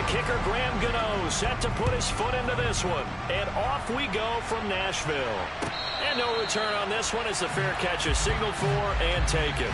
the kicker, Gman, set to put his foot into this one. And off we go from Nashville. And no return on this one as the fair catch is signaled for and taken.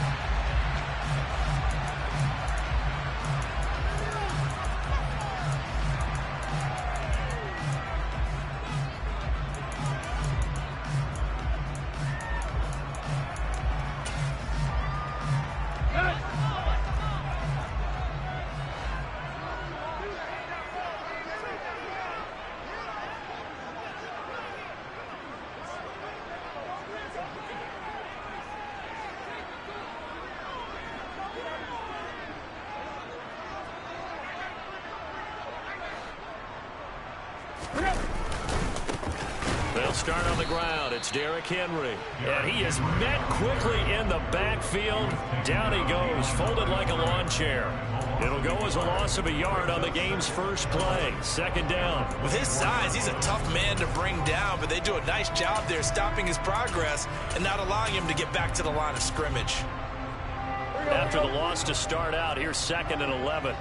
They'll start on the ground. It's Derrick Henry. And he is met quickly in the backfield. Down he goes, folded like a lawn chair. It'll go as a loss of a yard on the game's first play. Second down. With his size, he's a tough man to bring down, but they do a nice job there stopping his progress and not allowing him to get back to the line of scrimmage. After the loss to start out, here's 2nd and 11.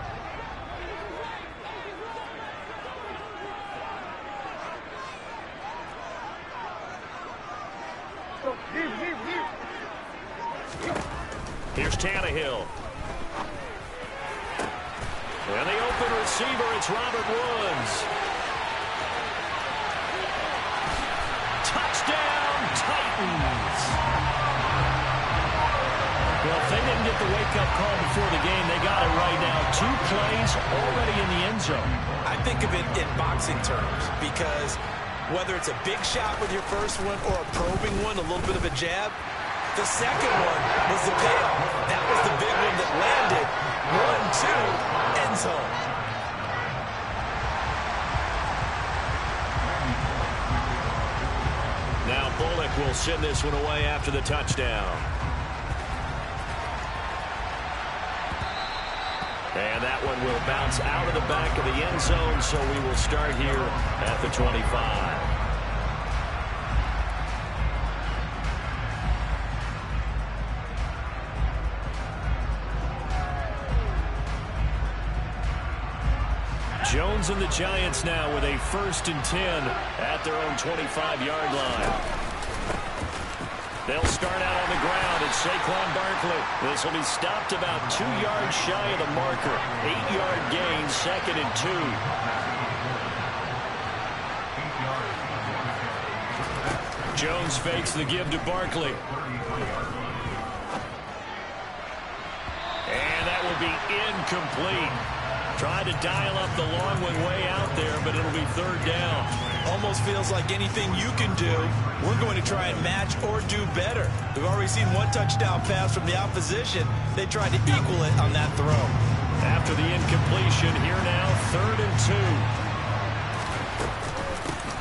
Here's Tannehill. And the open receiver, it's Robert Woods. Touchdown, Titans. Well, if they didn't get the wake-up call before the game, they got it right now. 2 plays already in the end zone. I think of it in boxing terms because whether it's a big shot with your first one or a probing one, a little bit of a jab, the second one was the payoff. That was the big one that landed. 1-2, end zone. Now Bullock will send this one away after the touchdown. And that one will bounce out of the back of the end zone, so we will start here at the 25. Jones and the Giants now with a 1st and 10 at their own 25-yard line. They'll start out on the ground. It's Saquon Barkley. This will be stopped about 2 yards shy of the marker. 8-yard gain, 2nd and 2. Jones fakes the give to Barkley. And that will be incomplete. Tried to dial up the long one way out there, but it'll be 3rd down. Almost feels like anything you can do, we're going to try and match or do better. We've already seen 1 touchdown pass from the opposition. They tried to equal it on that throw. After the incompletion, here now, 3rd and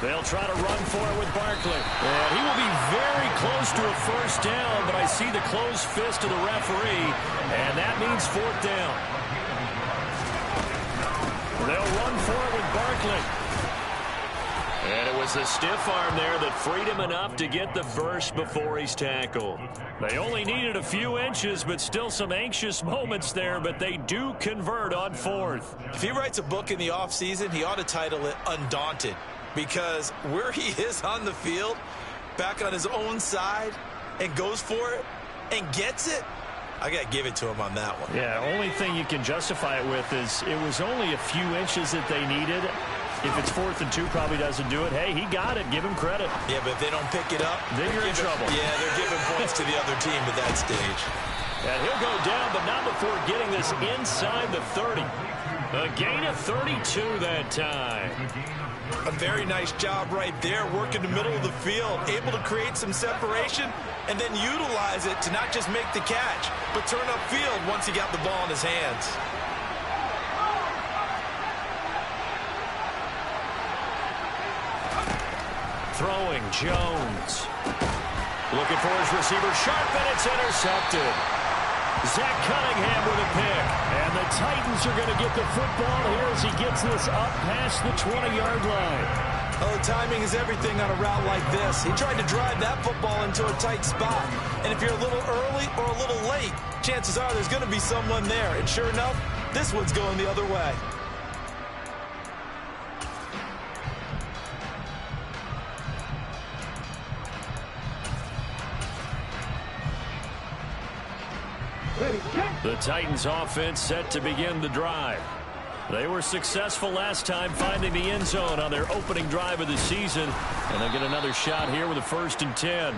2. They'll try to run for it with Barkley. And he will be very close to a 1st down, but I see the closed fist of the referee, and that means 4th down. They'll run for it with Barkley. And it was the stiff arm there that freed him enough to get the burst before he's tackled. They only needed a few inches, but still some anxious moments there, but they do convert on 4th. If he writes a book in the offseason, he ought to title it Undaunted, because where he is on the field, back on his own side, and goes for it, and gets it, I got to give it to him on that one. Yeah, only thing you can justify it with is it was only a few inches that they needed. If it's 4th and 2, probably doesn't do it. Hey, he got it. Give him credit. Yeah, but if they don't pick it up, then you're in trouble. Yeah, they're giving points to the other team at that stage. And he'll go down, but not before getting this inside the 30. A gain of 32 that time. A very nice job right there, working the middle of the field, able to create some separation and then utilize it to not just make the catch, but turn upfield once he got the ball in his hands. Throwing, Jones. Looking for his receiver, sharp, and it's intercepted. Zach Cunningham with a pick. And the Titans are going to get the football here as he gets this up past the 20-yard line. Oh, timing is everything on a route like this. He tried to drive that football into a tight spot. And if you're a little early or a little late, chances are there's going to be someone there. And sure enough, this one's going the other way. The Titans offense set to begin the drive. They were successful last time finding the end zone on their opening drive of the season. And they'll get another shot here with a 1st and 10.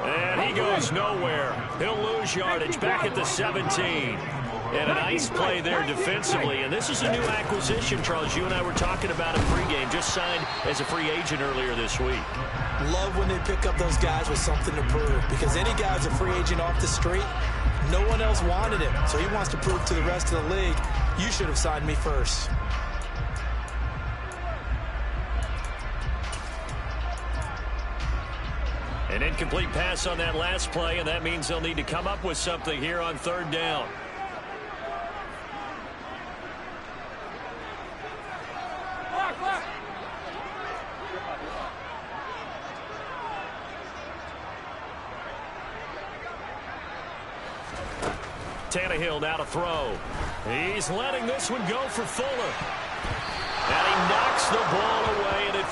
And he goes nowhere. He'll lose yardage back at the 17. And a nice play there defensively. And this is a new acquisition, Charles. You and I were talking about it pregame. Just signed as a free agent earlier this week. Love when they pick up those guys with something to prove. Because any guy who's a free agent off the street, no one else wanted him. So he wants to prove to the rest of the league, you should have signed me first. An incomplete pass on that last play, and that means they'll need to come up with something here on 3rd down. Tannehill now to throw. He's letting this one go for Fuller. And he knocks the ball away, and it...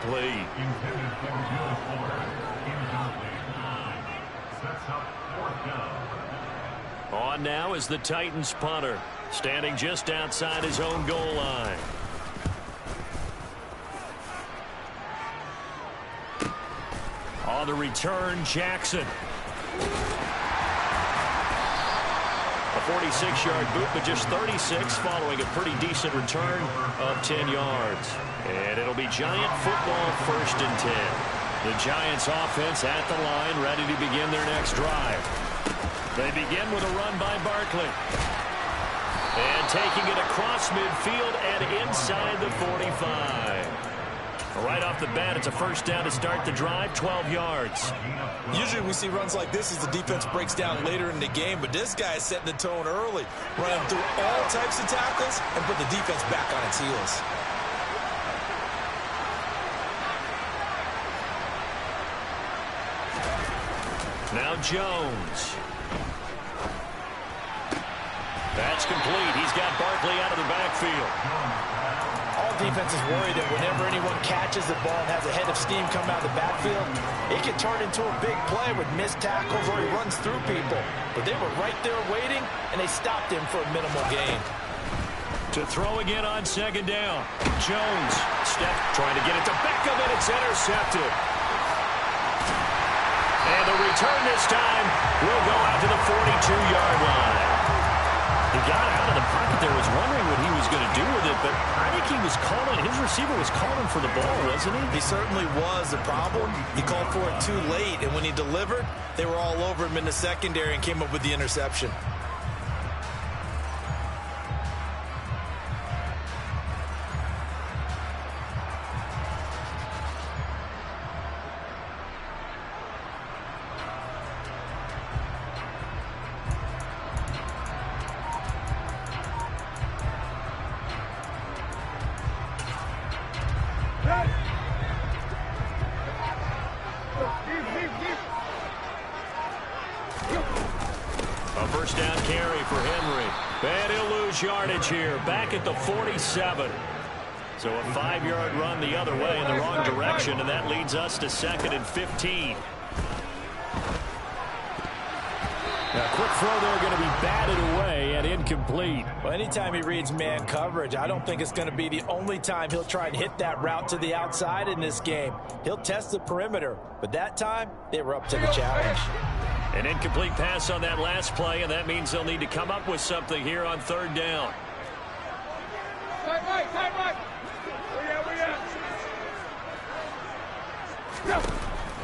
Complete. On now is the Titans punter, standing just outside his own goal line. On the return, Jackson. A 46-yard boot, but just 36 following a pretty decent return of 10 yards. And it'll be Giant football, 1st and 10. The Giants offense at the line, ready to begin their next drive. They begin with a run by Barkley. And taking it across midfield and inside the 45. Right off the bat, it's a 1st down to start the drive, 12 yards. Usually we see runs like this as the defense breaks down later in the game, but this guy is setting the tone early, running through all types of tackles and put the defense back on its heels. Now Jones. That's complete. He's got Barkley out of the backfield. All defenses worry that whenever anyone catches the ball and has a head of steam come out of the backfield, it can turn into a big play with missed tackles or he runs through people. But they were right there waiting, and they stopped him for a minimal gain. To throw again on 2nd down. Jones, step, trying to get it to Beckham, and it's intercepted. And the return this time will go out to the 42-yard line. He got out of the pocket there, was wondering what he was going to do with it, but I think he was calling, his receiver was calling for the ball, wasn't he? He certainly was. The problem, he called for it too late, and when he delivered, they were all over him in the secondary and came up with the interception. A 1st down carry for Henry. And he'll lose yardage here, back at the 47. So a 5-yard run the other way in the wrong direction, and that leads us to 2nd and 15. A quick throw there going to be batted away and incomplete. Well, anytime he reads man coverage, I don't think it's going to be the only time he'll try and hit that route to the outside in this game. He'll test the perimeter, but that time they were up to the challenge. An incomplete pass on that last play, and that means they'll need to come up with something here on 3rd down.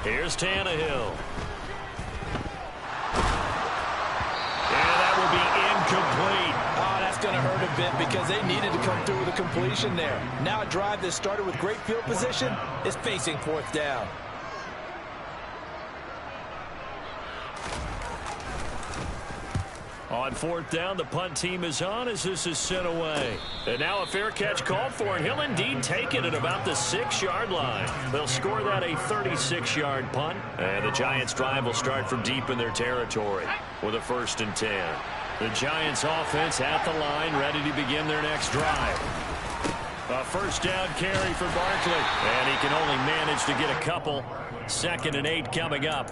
Here's Tannehill. And that will be incomplete. Oh, that's going to hurt him bit because they needed to come through with a completion there. Now a drive that started with great field position is facing fourth down. On fourth down, the punt team is on as this is sent away. And now a fair catch called for, and he'll indeed take it at about the 6-yard line. They'll score that a 36-yard punt. And the Giants' drive will start from deep in their territory with a 1st and 10. The Giants' offense at the line, ready to begin their next drive. A 1st down carry for Barkley. And he can only manage to get a couple. 2nd and 8 coming up.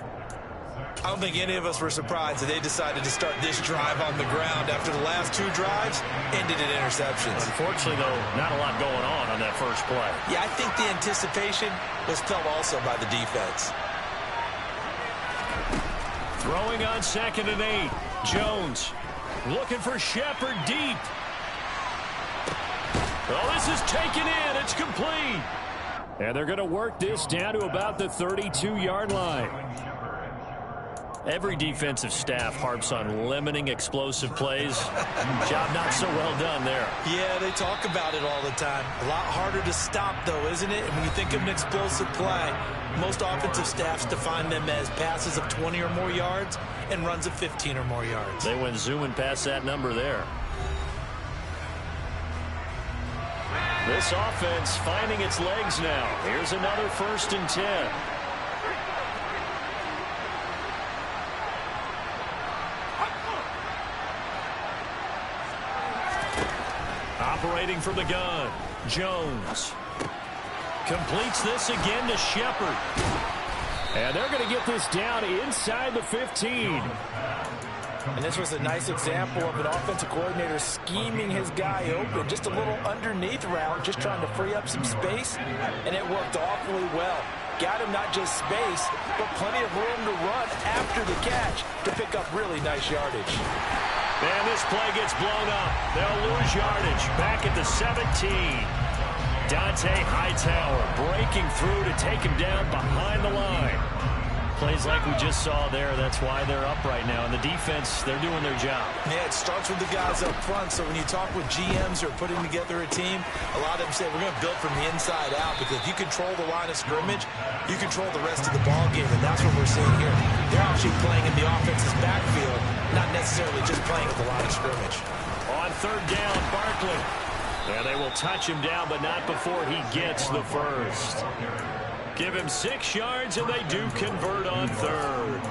I don't think any of us were surprised that they decided to start this drive on the ground after the last 2 drives ended in interceptions. Unfortunately, though, not a lot going on that first play. Yeah, I think the anticipation was felt also by the defense. Throwing on 2nd and 8. Jones looking for Shepard deep. Oh, this is taken in. It's complete. And they're going to work this down to about the 32-yard line. Every defensive staff harps on limiting explosive plays. Job not so well done there. Yeah, they talk about it all the time. A lot harder to stop, though, isn't it? And when you think of an explosive play, most offensive staffs define them as passes of 20 or more yards and runs of 15 or more yards. They went zooming past that number there. This offense finding its legs now. Here's another 1st and 10. Operating from the gun, Jones completes this again to Shepard. And they're going to get this down inside the 15. And this was a nice example of an offensive coordinator scheming his guy open. Just a little underneath route, just trying to free up some space. And it worked awfully well. Got him not just space, but plenty of room to run after the catch to pick up really nice yardage. And this play gets blown up. They'll lose yardage. Back at the 17. Dante Hightower breaking through to take him down behind the line. Plays like we just saw there. That's why they're up right now. And the defense, they're doing their job. Yeah, it starts with the guys up front. So when you talk with GMs who are putting together a team, a lot of them say we're going to build from the inside out, because if you control the line of scrimmage, you control the rest of the ball game. And that's what we're seeing here. They're actually playing in the offense's backfield, not necessarily just playing at the line of scrimmage. On 3rd down, Barkley. And they will touch him down, but not before he gets the 1st. Give him 6 yards, and they do convert on 3rd.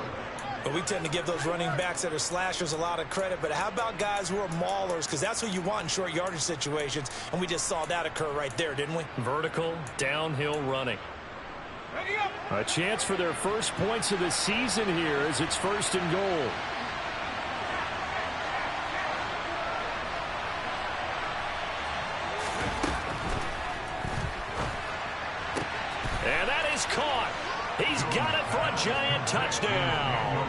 But we tend to give those running backs that are slashers a lot of credit. But how about guys who are maulers? Because that's what you want in short yardage situations. And we just saw that occur right there, didn't we? Vertical, downhill running. A chance for their first points of the season here as it's 1st and goal. And that is caught. He's got it for a Giant touchdown.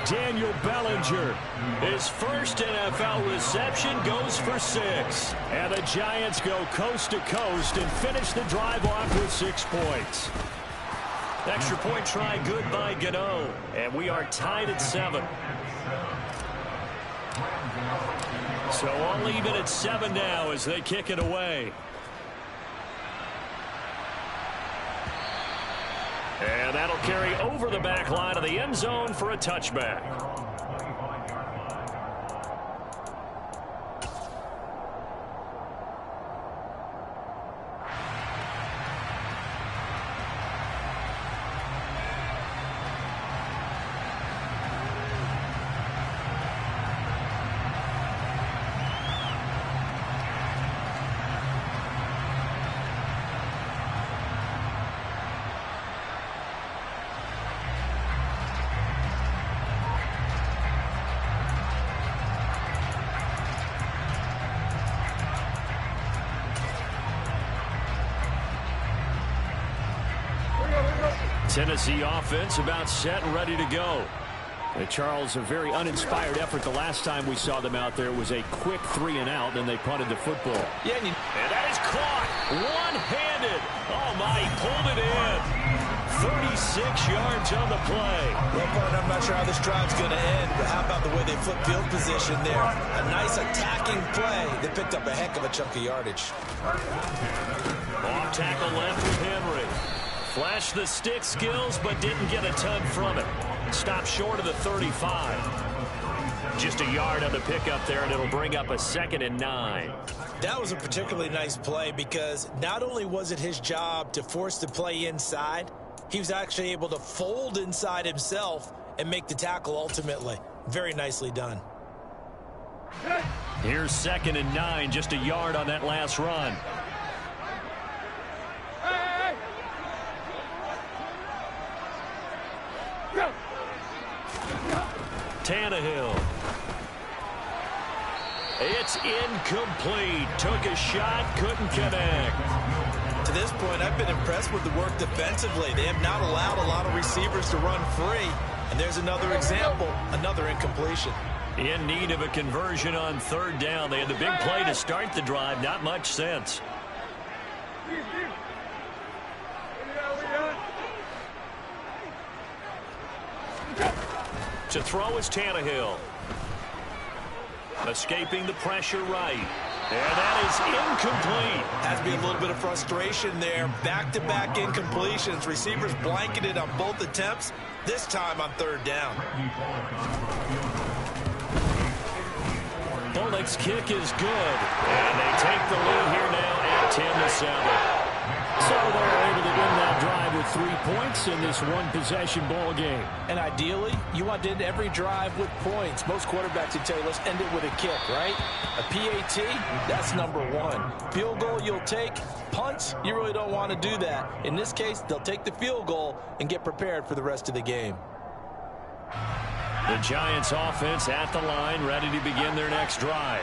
Daniel Bellinger, his first NFL reception, goes for 6. And the Giants go coast to coast and finish the drive off with 6 points. Extra point try good by Gano. And we are tied at 7. So all even at 7 now as they kick it away. And that'll carry over the back line of the end zone for a touchback. Tennessee offense about set and ready to go. And Charles, a very uninspired effort the last time we saw them out there was a quick 3 and out, then they punted the football. Yeah, and that is caught one-handed. Oh, my, he pulled it in. 36 yards on the play. Well, partner, I'm not sure how this drive's going to end, but how about the way they flip field position there? A nice attacking play. They picked up a heck of a chunk of yardage. Off tackle left with Henry. Flashed the stick skills, but didn't get a ton from it. Stopped short of the 35. Just a yard on the pickup there, and it'll bring up a 2nd and 9. That was a particularly nice play because not only was it his job to force the play inside, he was actually able to fold inside himself and make the tackle ultimately. Very nicely done. Here's 2nd and 9, just a yard on that last run. Tannehill. It's incomplete. Took a shot, couldn't connect. To this point, I've been impressed with the work defensively. They have not allowed a lot of receivers to run free. And there's another example, another incompletion. In need of a conversion on 3rd down. They had the big play to start the drive. Not much sense. To throw is Tannehill. Escaping the pressure right. And that is incomplete. Has to be a little bit of frustration there. Back-to-back incompletions. Receivers blanketed on both attempts, this time on 3rd down. Bullock's kick is good. And they take the lead here now at 10-7. So they're able to win that drive with 3 points in this one-possession ball game. And ideally, you want to end every drive with points. Most quarterbacks would tell you, let's end it with a kick, right? A PAT, that's number 1. Field goal you'll take. Punts, you really don't want to do that. In this case, they'll take the field goal and get prepared for the rest of the game. The Giants offense at the line, ready to begin their next drive.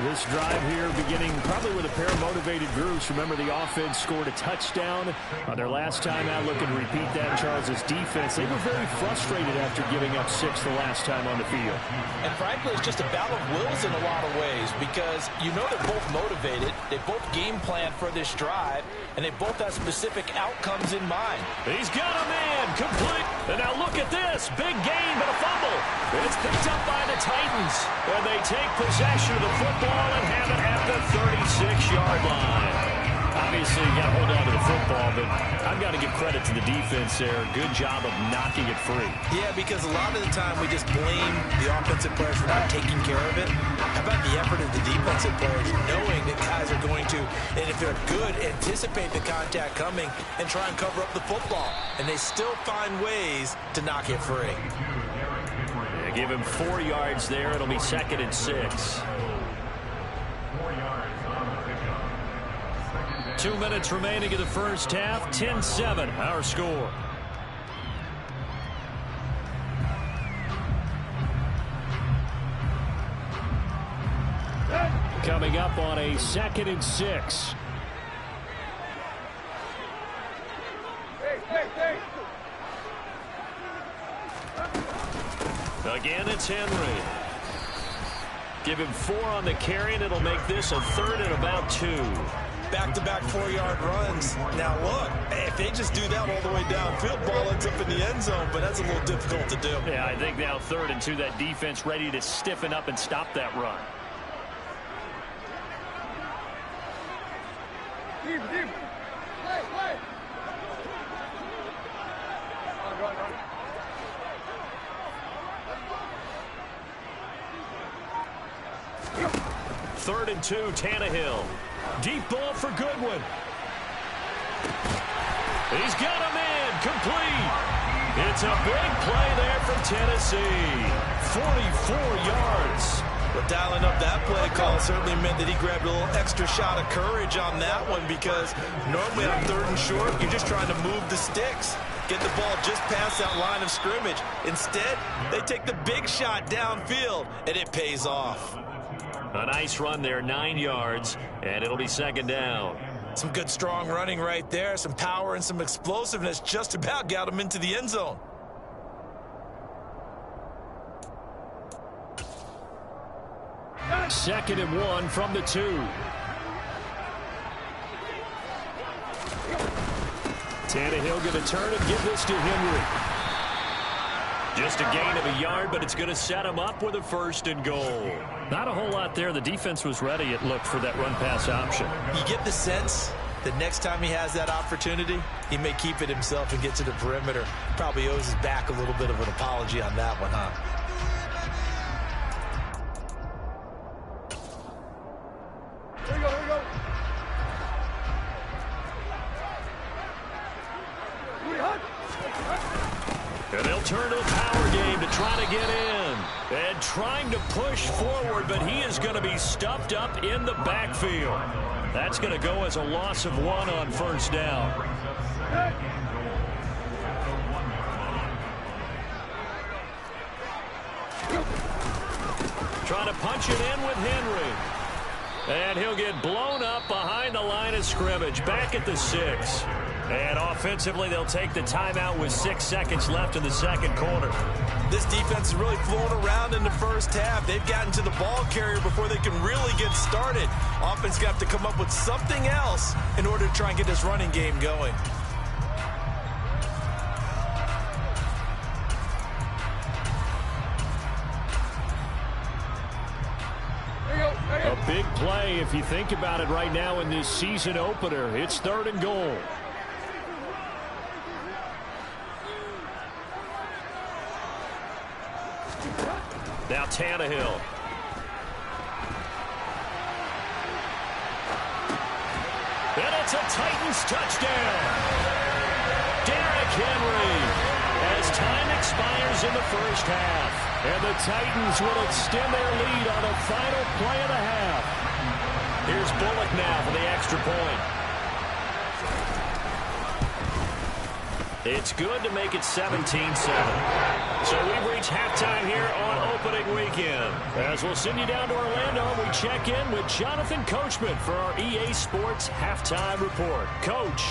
This drive here beginning probably with a pair of motivated groups. Remember, the offense scored a touchdown on their last time out. Looking to repeat that. Charles' defense, they were very frustrated after giving up 6 the last time on the field. And frankly, it's just a battle of wills in a lot of ways because you know they're both motivated. They both game plan for this drive, and they both have specific outcomes in mind. He's got a man complete. And now look at this. Big gain, but a fumble. It's picked up by the Titans. And they take possession of the football and have it at the 36-yard line. Obviously, you got to hold on to the football, but I've got to give credit to the defense there. Good job of knocking it free. Yeah, because a lot of the time we just blame the offensive players for not taking care of it. How about the effort of the defensive players knowing that guys are going to, and if they're good, anticipate the contact coming and try and cover up the football. And they still find ways to knock it free. Yeah, give him 4 yards there. It'll be 2nd and 6. 2 minutes remaining in the first half. 10-7, our score. Coming up on a 2nd and 6. Again, it's Henry. Give him 4 on the carry, and it'll make this a 3rd and about 2. Back-to-back 4-yard runs. Now, look, if they just do that all the way downfield, ball ends up in the end zone, but that's a little difficult to do. Yeah, I think now 3rd and 2, that defense ready to stiffen up and stop that run. Third and 2, Tannehill. Deep ball for Goodwin. He's got a man complete. It's a big play there from Tennessee. 44 yards. But dialing up that play call certainly meant that he grabbed a little extra shot of courage on that one because normally on 3rd and short, you're just trying to move the sticks. Get the ball just past that line of scrimmage. Instead, they take the big shot downfield, and it pays off. A nice run there, 9 yards, and it'll be 2nd down. Some good strong running right there, some power and some explosiveness just about got him into the end zone. Second and 1 from the 2. Tannehill going to turn and give this to Henry. Just a gain of a yard, but it's going to set him up with a 1st and goal. Not a whole lot there. The defense was ready, it looked, for that run-pass option. You get the sense that next time he has that opportunity, he may keep it himself and get to the perimeter. Probably owes his back a little bit of an apology on that one, huh? Here we go, here we go. And they'll turn to the power game to try to get in. And trying to push forward, but he is going to be stuffed up in the backfield. That's going to go as a loss of 1 on 1st down. Trying to punch it in with Henry. And he'll get blown up behind the line of scrimmage, back at the 6. And offensively, they'll take the timeout with 6 seconds left in the 2nd quarter. This defense is really flown around in the 1st half. They've gotten to the ball carrier before they can really get started. Offense got to come up with something else in order to try and get this running game going. A big play if you think about it right now in this season opener. It's 3rd and goal. Now Tannehill. And it's a Titans touchdown. Derrick Henry. As time expires in the 1st half. And the Titans will extend their lead on a final play of the half. Here's Bullock now for the extra point. It's good to make it 17-7. So we've reached halftime here on opening weekend. As we'll send you down to Orlando, we check in with Jonathan Coachman for our EA Sports Halftime Report. Coach.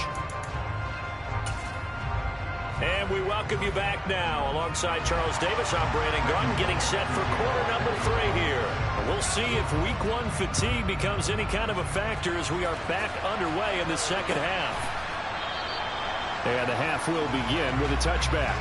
And we welcome you back now. Alongside Charles Davis, I'm Brandon Gunn, getting set for quarter number 3 here. We'll see if week 1 fatigue becomes any kind of a factor as we are back underway in the 2nd half. And the half will begin with a touchback.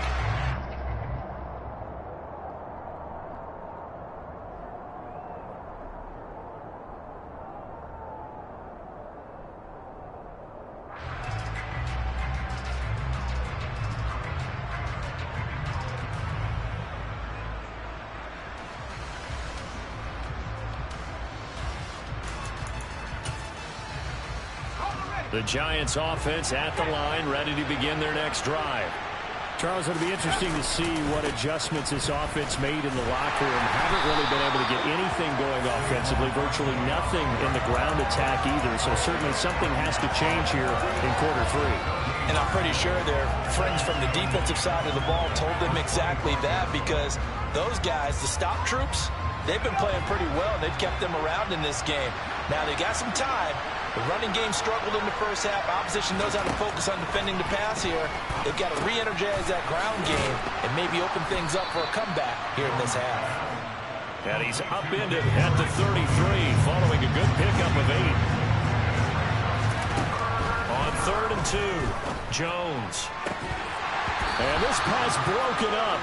The Giants offense at the line, ready to begin their next drive. Charles, it'll be interesting to see what adjustments this offense made in the locker room. Haven't really been able to get anything going offensively, virtually nothing in the ground attack either. So certainly something has to change here in quarter 3. And I'm pretty sure their friends from the defensive side of the ball told them exactly that, because those guys, the stop troops, they've been playing pretty well. They've kept them around in this game. Now they got some time. The running game struggled in the 1st half. Opposition knows how to focus on defending the pass here. They've got to re-energize that ground game and maybe open things up for a comeback here in this half. And he's upended at the 33 following a good pickup of 8. On 3rd and 2, Jones. And this pass broken up.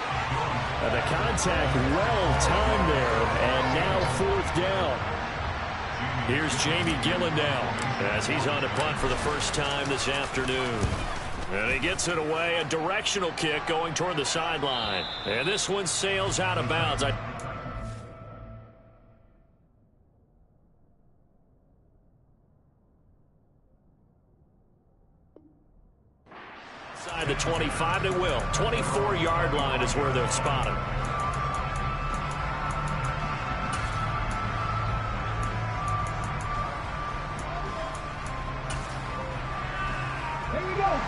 And the contact well timed there. And now 4th down. Here's Jamie Gillen now as he's on a punt for the first time this afternoon. And he gets it away, a directional kick going toward the sideline. And this one sails out of bounds. Inside the 25, they will. 24-yard line is where they'll spot him.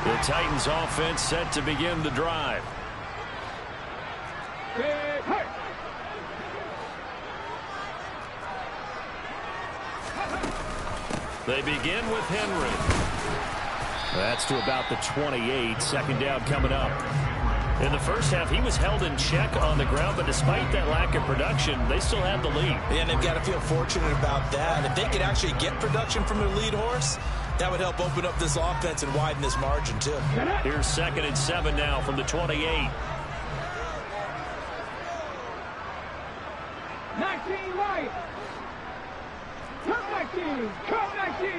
The Titans offense set to begin the drive. They begin with Henry. That's to about the 28. 2nd down coming up. In the 1st half, he was held in check on the ground, but despite that lack of production, they still have the lead. And they've got to feel fortunate about that. If they could actually get production from their lead horse, That would help open up this offense and widen this margin, too. Here's 2nd and 7 now from the 28. 19 right. Come 19. Come 19.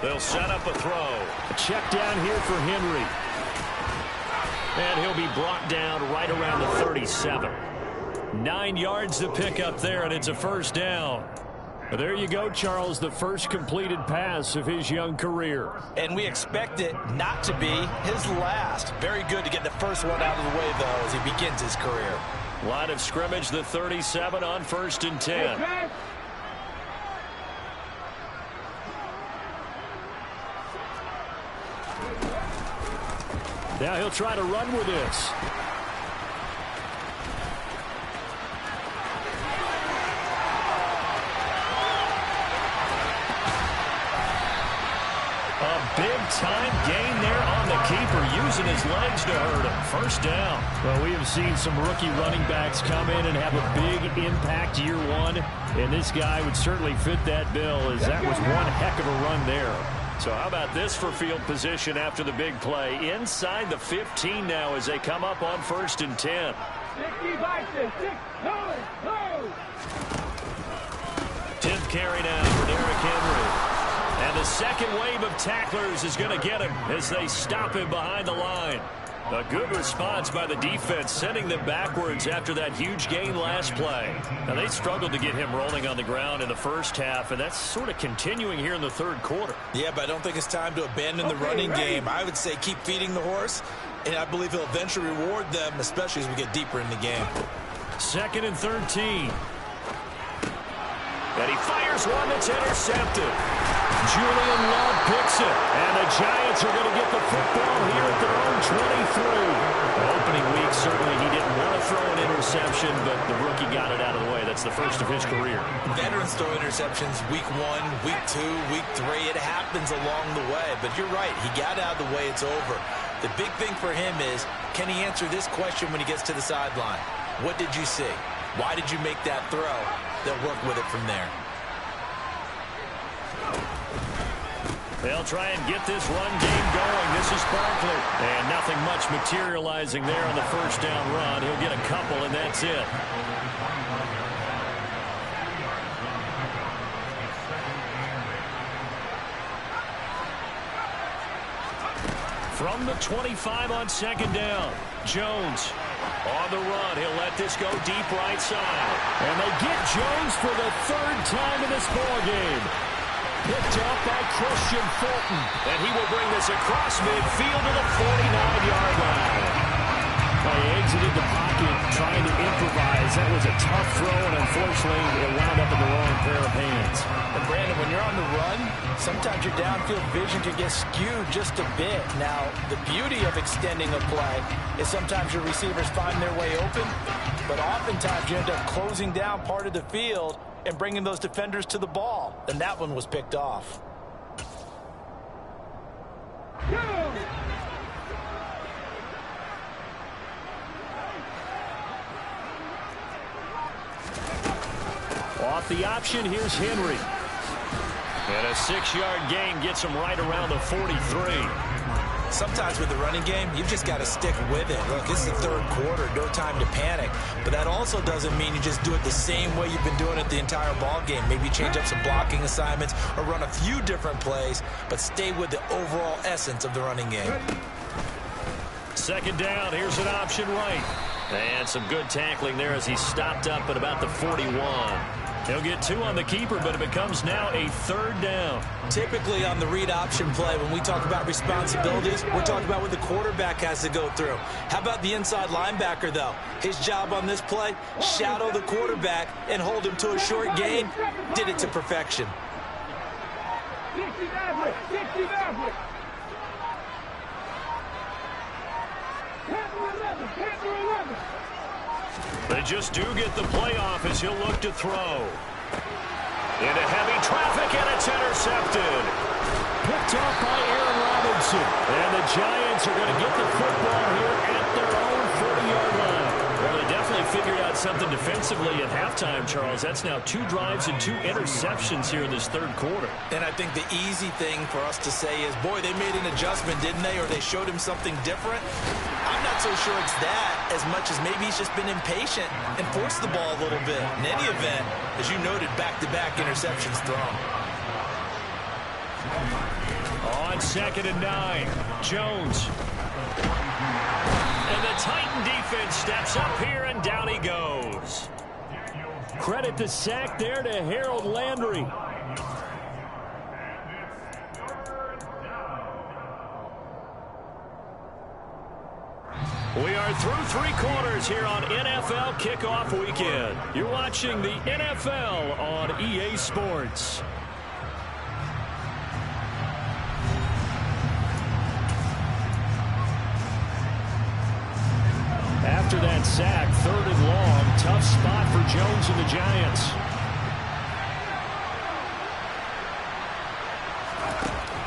They'll set up a throw. A check down here for Henry. And he'll be brought down right around the 37. 9 yards to pick up there, and it's a first down. There you go, Charles, the first completed pass of his young career. And we expect it not to be his last. Very good to get the first one out of the way, though, as he begins his career. Line of scrimmage, the 37 on 1st and 10. Now he'll try to run with this. A big-time gain there on the keeper, using his legs to hurt him. First down. Well, we have seen some rookie running backs come in and have a big impact year one, and this guy would certainly fit that bill, as that was one heck of a run there. So how about this for field position after the big play? Inside the 15 now as they come up on 1st and 10. 10th carry now for Derrick Henry. And the second wave of tacklers is going to get him as they stop him behind the line. A good response by the defense, sending them backwards after that huge gain last play. Now, they struggled to get him rolling on the ground in the first half, and that's sort of continuing here in the third quarter. Yeah, but I don't think it's time to abandon the running game. I would say keep feeding the horse, and I believe he'll eventually reward them, especially as we get deeper in the game. 2nd and 13. And he fires one that's intercepted. Julian Love picks it. And the Giants are going to get the football here at their own 23. The opening week, certainly he didn't want to throw an interception, but the rookie got it out of the way. That's the first of his career. Veterans throw interceptions week 1, week 2, week 3. It happens along the way. But you're right. He got out of the way. It's over. The big thing for him is, can he answer this question when he gets to the sideline? What did you see? Why did you make that throw? They'll work with it from there. They'll try and get this run game going. This is Barkley. And nothing much materializing there on the first down run. He'll get a couple, and that's it. From the 25 on 2nd down, Jones on the run. He'll let this go deep right side. And they get Jones for the 3rd time in this ballgame. Picked up by Christian Fulton. And he will bring this across midfield to the 49-yard line. He exited the pocket trying to improvise. That was a tough throw, and unfortunately it wound up in the wrong pair of hands. And Brandon, when you're on the run, sometimes your downfield vision can get skewed just a bit. Now, the beauty of extending a play is sometimes your receivers find their way open, but oftentimes you end up closing down part of the field and bringing those defenders to the ball. And that one was picked off. Off the option, here's Henry. And a 6-yard gain gets him right around the 43. Sometimes with the running game, you've just got to stick with it. Look, it's the third quarter, no time to panic. But that also doesn't mean you just do it the same way you've been doing it the entire ball game. Maybe change up some blocking assignments or run a few different plays, but stay with the overall essence of the running game. 2nd down, here's an option right. And some good tackling there as he stopped up at about the 41. He'll get 2 on the keeper, but it becomes now a 3rd down. Typically on the read option play, when we talk about responsibilities, we're talking about what the quarterback has to go through. How about the inside linebacker, though? His job on this play, shadow the quarterback and hold him to a short gain. Did it to perfection. They just do get the play off as he'll look to throw. Into heavy traffic, and it's intercepted. Picked off by Aaron Robinson. And the Giants are going to get the football here at their own 40-yard line. Well, they definitely figured out something defensively at halftime, Charles. That's now 2 drives and 2 interceptions here in this third quarter. And I think the easy thing for us to say is, boy, they made an adjustment, didn't they? Or they showed him something different. I'm not so sure it's that as much as maybe he's just been impatient and forced the ball a little bit. In any event, as you noted, back-to-back interceptions thrown. On 2nd and 9, Jones. And the Titan defense steps up here, and down he goes. Credit the sack there to Harold Landry. We are through 3 quarters here on NFL Kickoff Weekend. You're watching the NFL on EA Sports. After that sack, 3rd and long, tough spot for Jones and the Giants.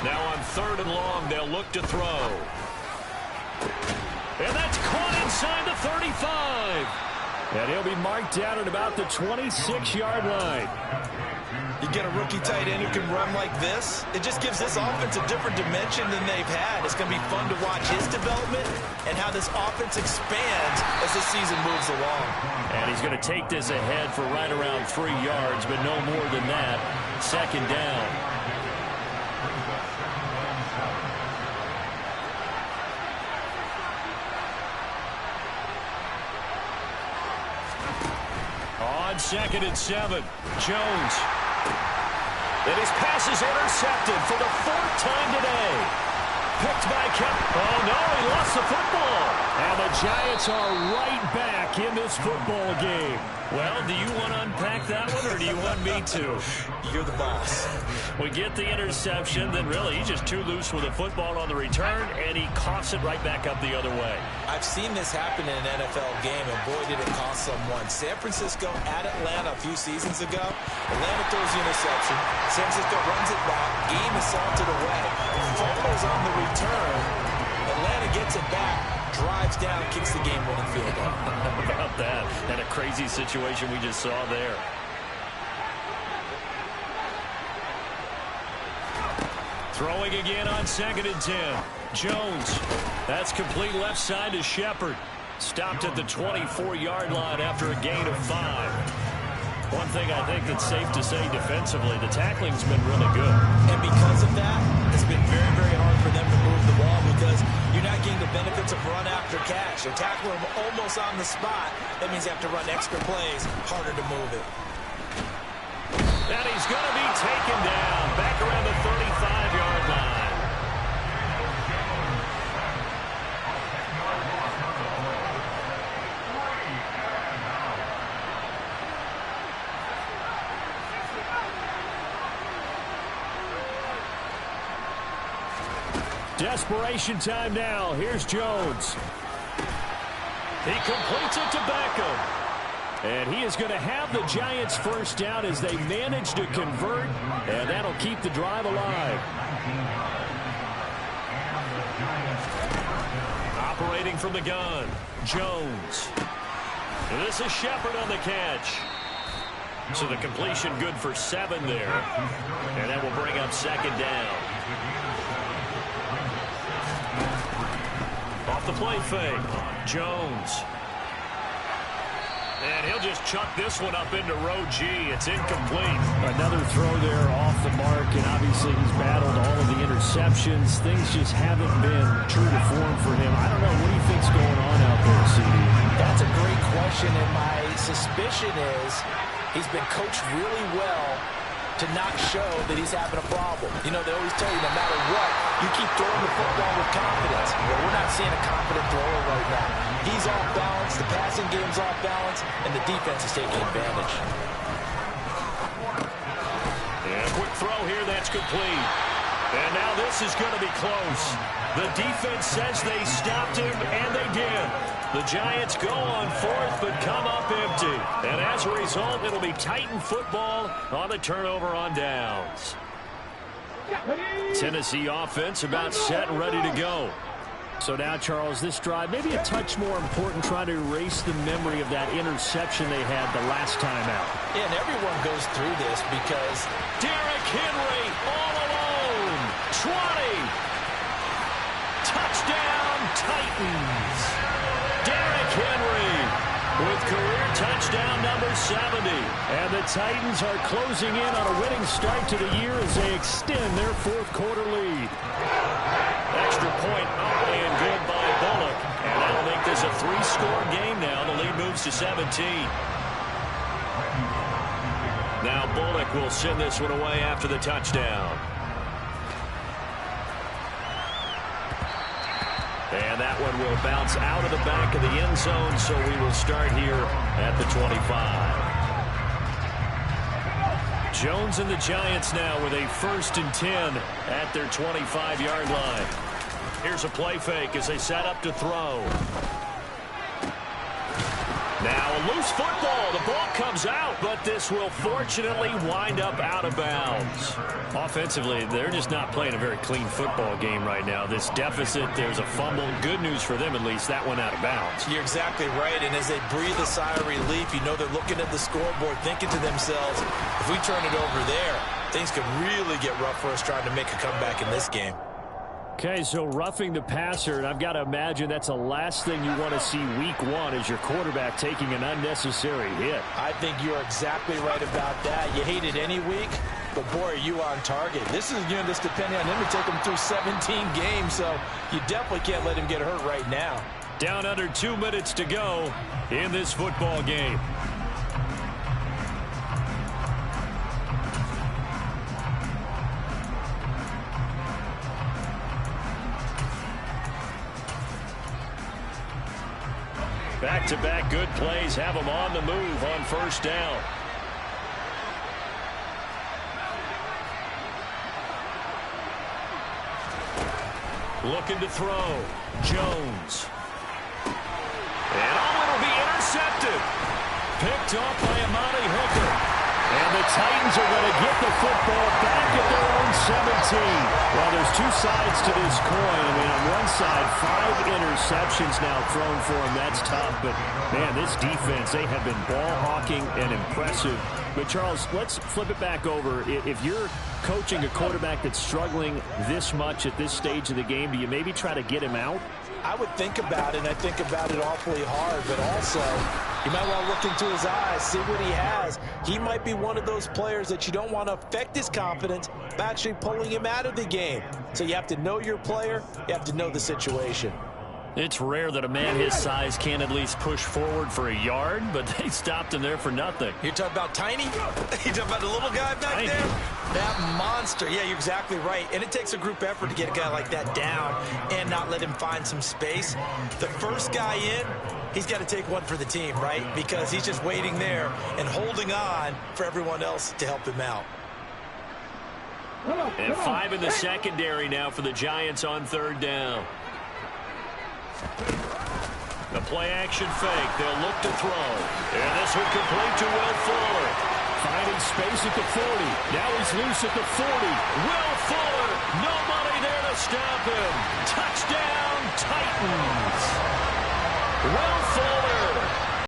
Now on 3rd and long, they'll look to throw. And that's caught inside the 35. And he'll be marked down at about the 26-yard line. You get a rookie tight end who can run like this, it just gives this offense a different dimension than they've had. It's going to be fun to watch his development and how this offense expands as the season moves along. And he's going to take this ahead for right around 3 yards, but no more than that. 2nd down. On 2nd and 7, Jones. And his pass is intercepted for the 4th time today. Picked by Kemp. Oh, no, he lost the football. And the Giants are right back in this football game. Well, do you want to unpack that one, or do you want me to? You're the boss. We get the interception, then really he's just too loose with the football on the return, and he coughs it right back up the other way. I've seen this happen in an NFL game, and boy, did it cost someone. San Francisco at Atlanta a few seasons ago. Atlanta throws the interception. San Francisco runs it back. Game is salted away. Fumbles on the return. Atlanta gets it back. Drives down, kicks the game-winning field goal. How about that? And a crazy situation we just saw there. Throwing again on 2nd and 10. Jones. That's complete left side to Shepard. Stopped at the 24-yard line after a gain of 5. One thing I think that's safe to say defensively, the tackling's been really good. And because of that, it's been very, very hard for them to move the ball because you're not getting the benefits of run after catch. They're tackling them almost on the spot. That means you have to run extra plays, harder to move it. And he's going to be taken down back around the 35-yard line. Desperation time now. Here's Jones. He completes it to Beckham. And he is going to have the Giants first down as they manage to convert, and that'll keep the drive alive. Operating from the gun, Jones. And this is Shepard on the catch. So the completion good for 7 there. And that will bring up 2nd down. Off the play fake, Jones. And he'll just chuck this one up into row G. It's incomplete. Another throw there off the mark, and obviously he's battled all of the interceptions. Things just haven't been true to form for him. I don't know. What do you think's going on out there, CD? That's a great question, and my suspicion is he's been coached really well to not show that he's having a problem. You know, they always tell you no matter what, you keep throwing the football with confidence. Well, we're not seeing a confident thrower right now. He's off balance, the passing game's off balance, and the defense is taking advantage. And a quick throw here, that's complete. And now this is going to be close. The defense says they stopped him, and they did. The Giants go on 4th, but come up empty. And as a result, it'll be Titan football on the turnover on downs. Tennessee offense about set and ready to go. So now, Charles, this drive maybe a touch more important, trying to erase the memory of that interception they had the last time out. Yeah, and everyone goes through this because Derrick Henry all alone. 20. Touchdown, Titans. Derrick Henry with career touchdown number 70. And the Titans are closing in on a winning start to the year as they extend their fourth quarter lead. Extra point up and good by Bullock. And that'll make this a 3-score game now. The lead moves to 17. Now Bullock will send this one away after the touchdown. And that one will bounce out of the back of the end zone, so we will start here at the 25. Jones and the Giants now with a 1st and 10 at their 25-yard line. Here's a play fake as they set up to throw. Now a loose football. The ball comes out, but this will fortunately wind up out of bounds. Offensively, they're just not playing a very clean football game right now. This deficit, there's a fumble. Good news for them, at least. That went out of bounds. You're exactly right, and as they breathe a sigh of relief, you know they're looking at the scoreboard, thinking to themselves, if we turn it over there, things could really get rough for us trying to make a comeback in this game. Okay, so roughing the passer, and I've got to imagine that's the last thing you want to see week 1 is your quarterback taking an unnecessary hit. I think you're exactly right about that. You hate it any week, but boy, are you on target. This is just depending on him to take him through 17 games, so you definitely can't let him get hurt right now. Down under 2 minutes to go in this football game. Back-to-back good plays have them on the move on 1st down. Looking to throw. Jones. And it'll be intercepted. Picked off by Amani Hooker. And the Titans are going to get the football back at their own 17. Well, there's 2 sides to this coin. I mean, on one side, 5 interceptions now thrown for them. That's tough. But, man, this defense, they have been ball hawking and impressive. But, Charles, let's flip it back over. If you're coaching a quarterback that's struggling this much at this stage of the game, do you maybe try to get him out? I would think about it, and I think about it awfully hard, but also you might want to look into his eyes, see what he has. He might be one of those players that you don't want to affect his confidence by actually pulling him out of the game. So you have to know your player, you have to know the situation. It's rare that a man his size can at least push forward for a yard, but they stopped him there for nothing. You're talking about Tiny? You're talking about the little guy back there? That monster. Yeah, you're exactly right. And it takes a group effort to get a guy like that down and not let him find some space. The first guy in, he's got to take one for the team, right? Because he's just waiting there and holding on for everyone else to help him out. And 5 in the secondary now for the Giants on 3rd down. The play-action fake. They'll look to throw. And this one complete to Will Fuller. Finding space at the 40. Now he's loose at the 40. Will Fuller. Nobody there to stop him. Touchdown, Titans. Will Fuller